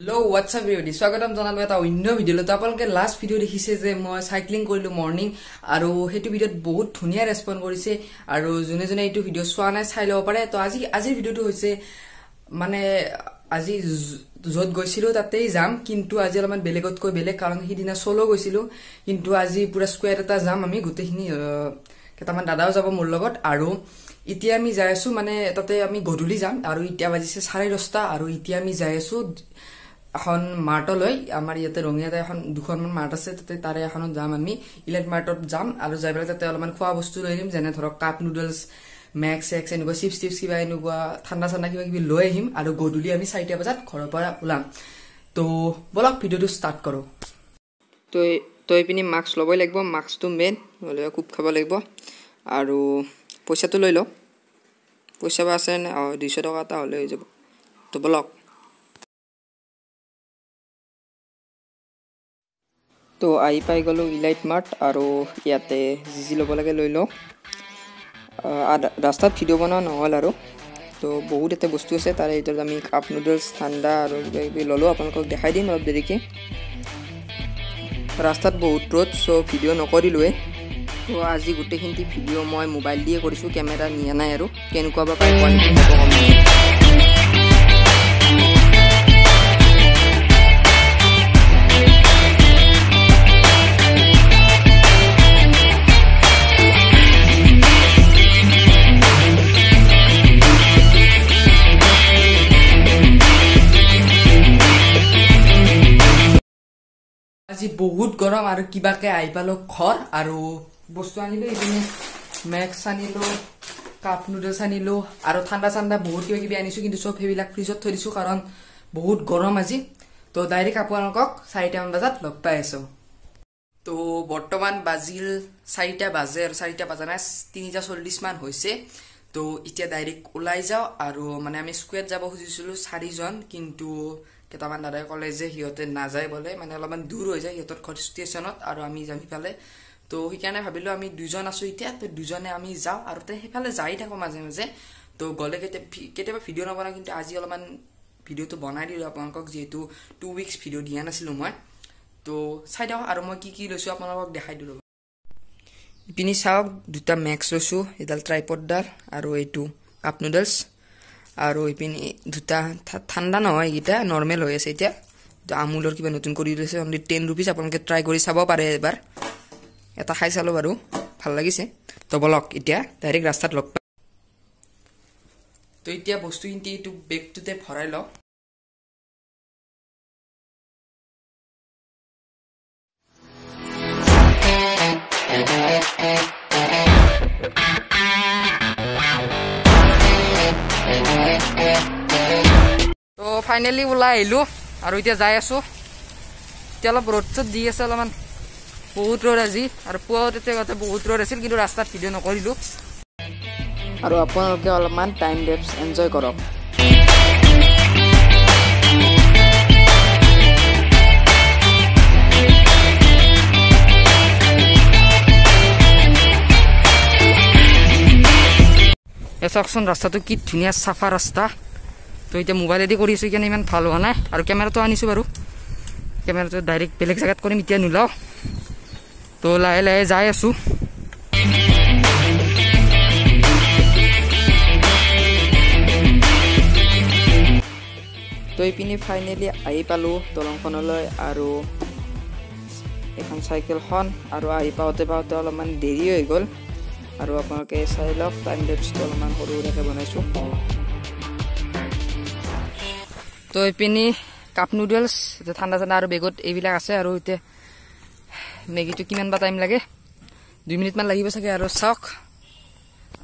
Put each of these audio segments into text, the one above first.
Hello, what's up everybody? স্বাগতম জানালো এটা অন্য ভিডিওলৈ। তো আপোনালোকে লাষ্ট ভিডিও দেখিছে যে মই সাইক্লিং কৰিলো মৰ্নিং আৰু হেতু ভিডিওত বহুত ধুনিয়া ৰেসপন্স কৰিছে আৰু জনে জনে এইটো ভিডিও চোৱা নাই চাই লব পাৰে। তো আজিৰ ভিডিওটো হৈছে মানে আজি যত গৈছিলো তাতেই যাম, কিন্তু আজি অলপমান বেলেগতকৈ বেলেগ, কাৰণ সিদিনা সোলো গৈছিলো, কিন্তু আজি পুৰা স্কোয়াৰ এটা যাম আমি গোটেইখিনি। কেইটামান দাদাও যাব মোৰ লগত আৰু এতিয়া আমি যাই আছো, মানে তাতে আমি গধূলি যাম আৰু এতিয়া বাজিছে 10:30 আৰু এতিয়া আমি যাই আছো এখন মাৰ্টলৈ। আমাৰ ইয়াতে ৰঙিয়াতে এখন দুখনমান মাৰ্ট আছে, তাতে তাৰে এখনত যাম আমি, ইলাইট মাৰ্টত যাম আৰু যাই পেলাই তাতে অলপমান খোৱা বস্তু লৈ আহিম, যেনে ধৰক কাপ নুডলছ, মেক্স এক্স, এনেকুৱা চিপছ কিবা এনেকুৱা ঠাণ্ডা কিবা কিবি লৈ আহিম আৰু গধূলি আমি 4টা বজাত ঘৰৰ পৰা ওলাম। তো বলক ভিডিওটো ষ্টাৰ্ট কৰো। তো এইপিনি মাস্ক ল'বই লাগিব, মাস্কটো মেইন, নহ'লে খুব খাব লাগিব। আৰু পইচাটো লৈ লওঁ, পইচা বা আছে নে? 200 টকা এটা হ'লে হৈ যাব। তো বলক। তো আহি পাই গ'লো ইলাইট মাৰ্ট আৰু ইয়াতে যি ল'ব লাগে লৈ লওঁ। ৰাস্তাত ভিডিঅ' বনোৱা নহ'ল আৰু। তো বহুত এটা বস্তু আছে, তাৰে ভিতৰত আমি কাপ নুডলছ, ঠাণ্ডা আৰু কিবা কিবি ল'লোঁ, আপোনালোকক দেখাই দিম অলপ দেৰিকৈ। ৰাস্তাত বহুত ৰ'দ, চ' ভিডিঅ' নকৰিলোৱে। তো আজি গোটেইখিনি ভিডিঅ' মই মোবাইল দিয়ে কৰিছোঁ, কেমেৰা নিয়া নাই আৰু কেনেকুৱা বা পাই কোৱালিটি হ'ব কম। আজি বহুত গৰম আৰু কিবাকে আহি পালো ঘৰ আৰু বস্তু আনিলো। এইপিনে মেক্স আনিলো, কাপ নুডলছ আনিলো আৰু ঠাণ্ডা বহুত কিবা কিবি আনিছো, কিন্তু চব সেইবিলাক ফ্ৰিজত থৈ দিছো কাৰণ বহুত গৰম আজি। তো ডাইৰেক্ট আপোনালোকক 4টা বজাত লগ পাই আছো। তো বৰ্তমান বাজিল 4টা বাজে আৰু 4টা বাজা নাই, 3:40 মান হৈছে। তো এতিয়া ডাইৰেক্ট ওলাই যাওঁ আৰু মানে আমি স্কুৱেৰত যাব খুজিছিলো 4জন, কিন্তু কেইটামান দাদাই ক'লে যে সিহঁতে নাযায় বোলে, মানে অলপমান দূৰ হৈ যায় সিহঁতৰ ঘৰ ষ্টেচনত আৰু আমি যাম সিফালে। তো সেইকাৰণে ভাবিলো আমি 2জন আছো এতিয়া, তো 2জনে আমি যাওঁ আৰু সেইফালে যাই থাকো মাজে মাজে। তো গ'লে কেতিয়াবা ভিডিঅ' নবনাওঁ, কিন্তু আজি অলপমান ভিডিঅ'টো বনাই দিলোঁ আপোনালোকক, যিহেতু 2 উইকছ ভিডিঅ' দিয়া নাছিলোঁ মই। তো চাই দিয়ক আৰু মই কি লৈছোঁ আপোনালোকক দেখাই দিলোঁ। ইপিনি চাওক, 2টা মেক্স লৈছোঁ, এডাল ট্ৰাইপডডাল আৰু এইটো কাপ নুডলছ, আৰু ইপিনি 2টা ঠাণ্ডা নহয়, এইকেইটা নৰ্মেল হৈ আছে এতিয়া। আমুলৰ কিবা নতুন কৰি লৈছে, অনলি 10 rupees, আপোনালোকে ট্ৰাই কৰি চাব পাৰে এবাৰ। এটা খাই চালোঁ বাৰু, ভাল লাগিছে। তো বলক এতিয়া ডাইৰেক্ট ৰাস্তাত লগ পাম। তো এতিয়া বস্তুখিনি এইটো বেগটোতে ভৰাই লওঁ। তো ফাইনেলি ওলাই আহিলো আৰু এতিয়া যাই আছো। এতিয়া অলপ ৰ'দ চ'দ দি আছে, অলপমান বহুত ৰ'দ আজি, আৰু পুৱাও তেতিয়া বহুত ৰ'দ আছিল, কিন্তু ৰাস্তাত ভিডিঅ' নকৰিলো। আৰু আপোনালোকে অলপমান টাইম লেপছ এনজয় কৰক। চাওকচোন ৰাস্তাটো কি ধুনীয়া চাফা ৰাস্তা। তো এতিয়া মোবাইলেদি কৰি আছোঁ, সেইকাৰণে ইমান ভাল হোৱা নাই, আৰু কেমেৰাটো আনিছোঁ বাৰু, কেমেৰাটো ডাইৰেক্ট বেলেগ জেগাত কৰিম, এতিয়া নোলাওঁ। তো লাহে লাহে যাই আছোঁ। তো এইপিনি ফাইনেলি আহি পালোঁ দলংখনলৈ, আৰু এখন চাইকেলখন, আৰু আহি পাওঁতে অলপমান দেৰি হৈ গ'ল। আৰু আপোনালোকে চাই লওক, টাইম লেপছটো অলপমান সৰু সুৰাকৈ বনাইছোঁ। তো এইপিনি কাপ নুডলছ, এতিয়া ঠাণ্ডা আৰু বেগত এইবিলাক আছে। আৰু এতিয়া মেগীটো কিমান বা টাইম লাগে, 2 মিনিটমান লাগিব চাগে। আৰু চাওক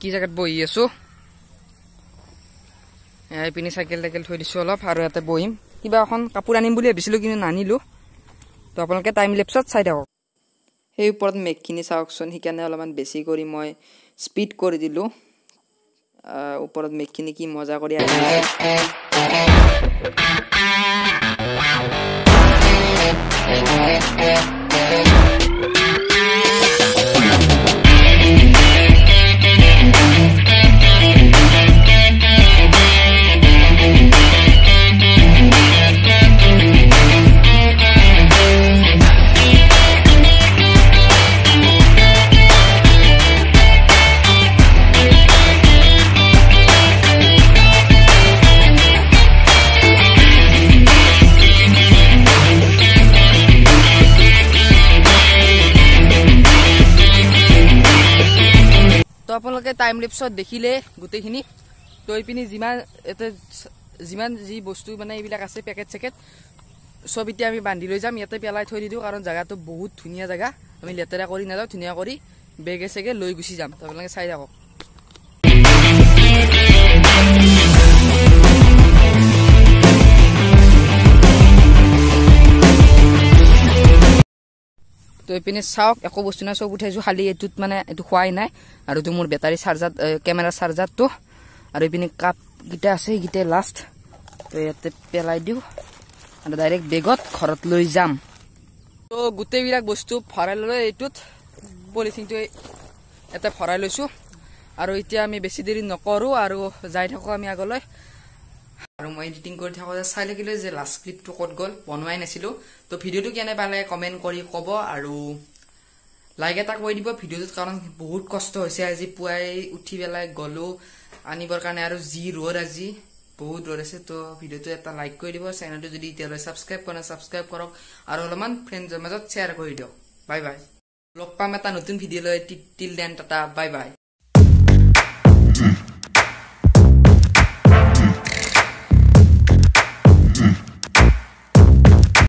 কি জেগাত বহি আছোঁ, এইপিনি চাইকেল থৈ দিছোঁ অলপ, আৰু ইয়াতে বহিম। কিবা এখন কাপোৰ আনিম বুলি ভাবিছিলোঁ, কিন্তু নানিলোঁ। তো আপোনালোকে টাইম লেপছত চাই থাকক। সেই ওপৰত মেগখিনি চাওকচোন, সেইকাৰণে অলপমান বেছি কৰি মই স্পীড কৰি দিলোঁ। ওপৰত মেগখিনি কি মজা কৰি আহিছে। আপোনালোকে টাইম লেপছত দেখিলে গোটেইখিনি তো এইপিনি যিমান যি বস্তু মানে এইবিলাক আছে পেকেট চেকেট সব এতিয়া আমি বান্ধি লৈ যাম ইয়াতে পেলাই থৈ দিওঁ কাৰণ জায়গাটো বহুত ধুনীয়া জায়গা আমি লেতেৰা কৰি নাযাওঁ ধুনীয়া কৰি বেগে চেগে লৈ গুচি যাম তো আপোনালোকে চাই থাকক তো এইপিনে চাওক একো বস্তু নাই সব উঠাইছো খালি এটুত মানে এটু খোৱাই নাই আৰু এইটো মোৰ বেটাৰী চাৰ্জাৰ কেমেৰা চাৰ্জাৰটো আৰু এইপিনে কাপ গিটা আছে গিটা লাষ্ট তো ইয়াতে পেলাই দিওঁ আৰু ডাইৰেক্ট বেগত ঘৰত লৈ যাম তো গোটেইবিলাক বস্তু ভৰাই লৈ এইটোত পলিথিনটো এটা ভৰাই লৈছো আৰু এতিয়া আমি বেছি দেৰি নকৰো আৰু যাই থাকো আমি আগলৈ আৰু মই এডিটিং কৰি থাকো চাই লাগিলে যে লাষ্ট ক্লিপটো ক'ত গ'ল বনোৱাই নাছিলো তো ভিডিওটো কেনে পালে কমেন্ট কৰি ক'ব আৰু লাইক এটা কৰি দিব ভিডিওটোত কাৰণ বহুত কষ্ট হৈছে আজি পুৱাই উঠি বেলাই গলো আনিবৰ কাৰণে আৰু জি ৰ'দ আজি বহুত ৰ'দ আছে তো ভিডিওটো এটা লাইক কৰি দিব চেনেলটো যদি এতিয়ালৈ সাবস্ক্ৰাইব কৰা সাবস্ক্ৰাইব কৰক আৰু অলপমান ফ্ৰেণ্ডৰ মাজত শ্বেয়াৰ কৰি দিয়ক বাই বাই লগ পাম এটা নতুন ভিডিও লৈ till then tata bye bye